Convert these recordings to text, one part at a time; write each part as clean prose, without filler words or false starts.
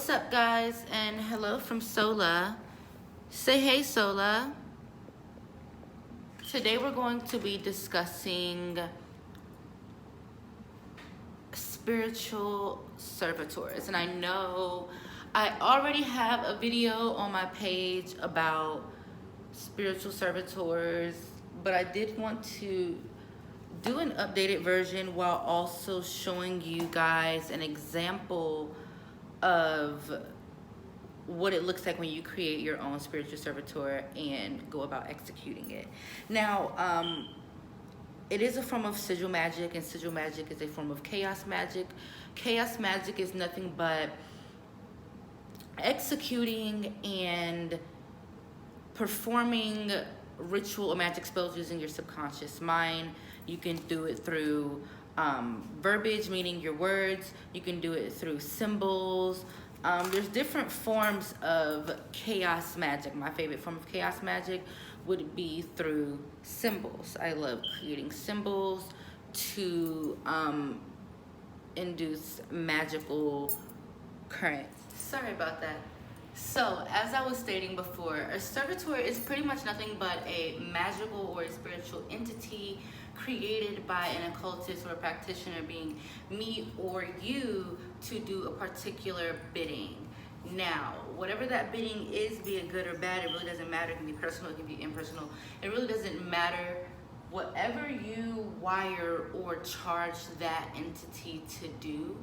What's up, guys? And hello from Sola. Say hey, Sola. Today we're going to be discussing spiritual servitors. And I know I already have a video on my page about spiritual servitors, but I did want to do an updated version while also showing you guys an example of what it looks like when you create your own spiritual servitor and go about executing it. Now, it is a form of sigil magic, and sigil magic is a form of chaos magic. Chaos magic is nothing but executing and performing ritual or magic spells using your subconscious mind. You can do it through verbiage, meaning your words. You can do it through symbols. There's different forms of chaos magic. My favorite form of chaos magic would be through symbols. I love creating symbols to induce magical currents. Sorry about that. So, as I was stating before, a servitor is pretty much nothing but a magical or a spiritual entity created by an occultist or a practitioner, being me or you, to do a particular bidding. Now, whatever that bidding is, be it good or bad, it really doesn't matter. It can be personal, it can be impersonal. It really doesn't matter. Whatever you wire or charge that entity to do,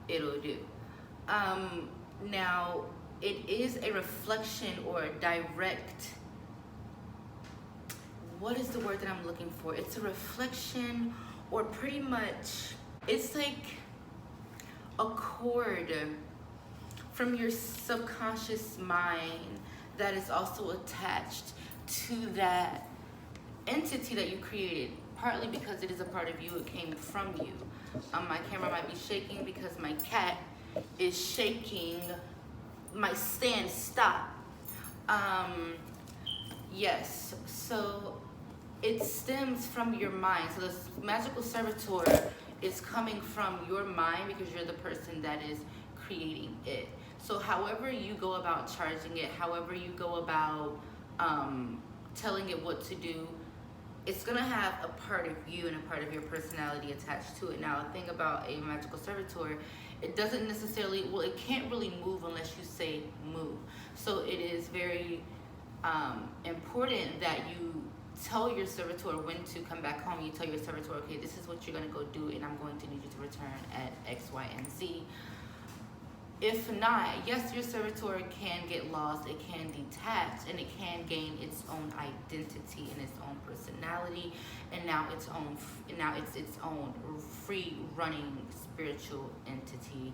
it'll do. Now, it is a reflection or a direct, what is the word that I'm looking for? It's a reflection, or pretty much, it's like a cord from your subconscious mind that is also attached to that entity that you created, partly because it is a part of you, it came from you. My camera might be shaking because my cat is shaking my stand. Stop. Yes, so it stems from your mind. So this magical servitor is coming from your mind because you're the person that is creating it. So however you go about charging it, however you go about telling it what to do, it's gonna have a part of you and a part of your personality attached to it. Now, the thing about a magical servitor, it doesn't necessarily, well, it can't really move unless you say move. So it is very important that you tell your servitor when to come back home. You tell your servitor, okay, this is what you're gonna go do, and I'm going to need you to return at X, Y, and Z. If not, yes, your servitor can get lost, it can detach, and it can gain its own identity and its own personality, and now it's its own free running spiritual entity.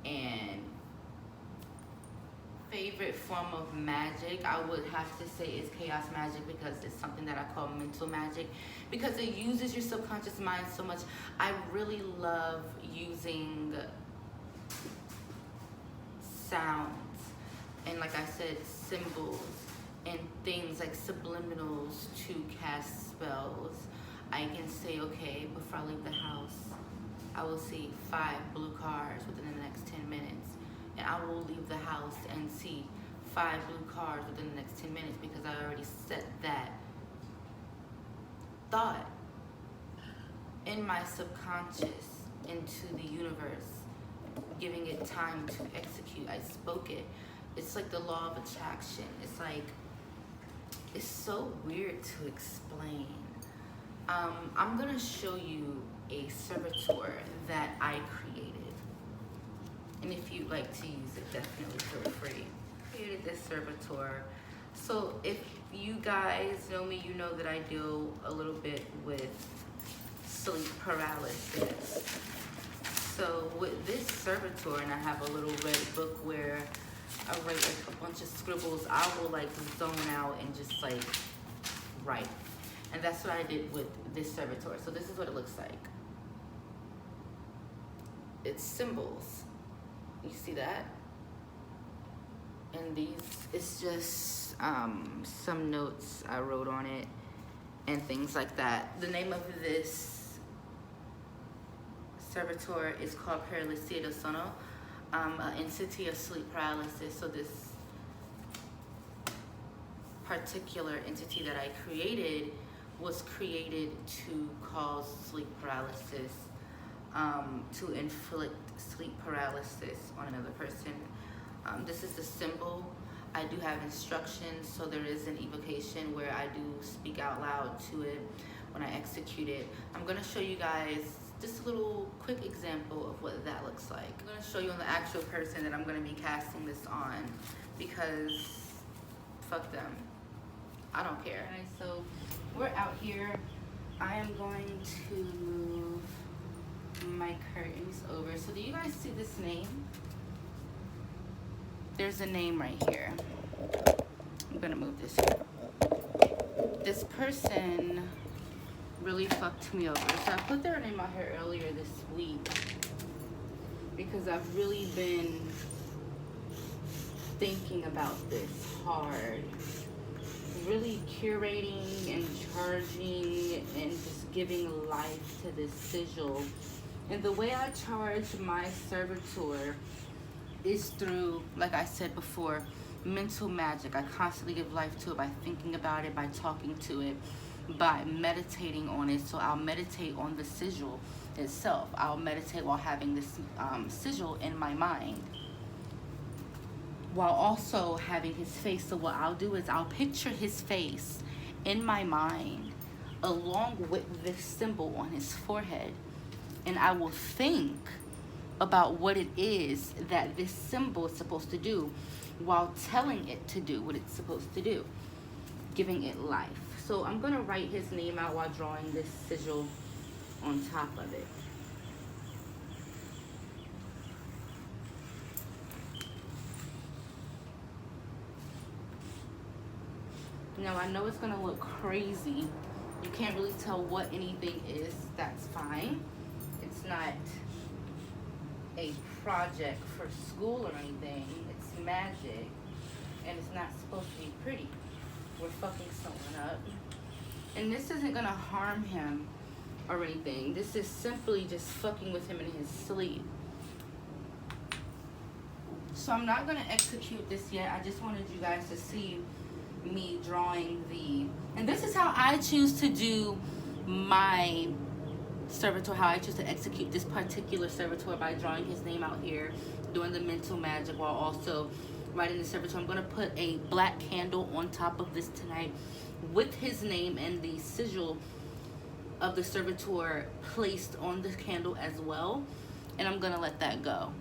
And favorite form of magic, I would have to say, is chaos magic, because it's something that I call mental magic, because it uses your subconscious mind so much. I really love using sounds and, like I said, symbols and things like subliminals to cast spells. I can say, okay, before I leave the house, I will see 5 blue cars within the next 10 minutes. And I will leave the house and see 5 blue cars within the next 10 minutes, because I already set that thought in my subconscious into the universe, giving it time to execute. I spoke it. It's like the law of attraction. It's like, it's so weird to explain. I'm gonna show you a servitor that I created, and if you'd like to use it, definitely feel free. Created this servitor. So if you guys know me, you know that I deal a little bit with sleep paralysis. So with this servitor, and I have a little red book where I write like a bunch of scribbles, I will like zone out and just like write. And that's what I did with this servitor. So this is what it looks like. It's symbols. You see that? And these, it's just some notes I wrote on it and things like that. The name of this servitor is called Paralysia del Sono. an entity of sleep paralysis. So this particular entity that I created was created to cause sleep paralysis, to inflict sleep paralysis on another person. This is the symbol. I do have instructions, so there is an evocation where I do speak out loud to it when I execute it. I'm going to show you guys just a little quick example of what that looks like. I'm going to show you on the actual person that I'm going to be casting this on, because fuck them. I don't care. Okay, so we're out here. I am going to move my curtains over. So do you guys see this name? There's a name right here. I'm gonna move this here. This person really fucked me over. So I put their name out here earlier this week because I've really been thinking about this hard. Really curating and charging and just giving life to this sigil. And the way I charge my servitor is through, like I said before, mental magic. I constantly give life to it by thinking about it, by talking to it, by meditating on it. So I'll meditate on the sigil itself. I'll meditate while having this sigil in my mind, while also having his face. So what I'll do is I'll picture his face in my mind along with this symbol on his forehead, and I will think about what it is that this symbol is supposed to do while telling it to do what it's supposed to do, giving it life. So I'm gonna write his name out while drawing this sigil on top of it. Now I know it's gonna look crazy. You can't really tell what anything is. That's fine. It's not a project for school or anything. It's magic, and it's not supposed to be pretty. We're fucking someone up, and this isn't gonna harm him or anything. This is simply just fucking with him in his sleep. So I'm not gonna execute this yet. I just wanted you guys to see me drawing and this is how I choose to do my servitor, how I choose to execute this particular servitor, by drawing his name out here, doing the mental magic while also writing the servitor. I'm going to put a black candle on top of this tonight with his name and the sigil of the servitor placed on the candle as well, and I'm going to let that go.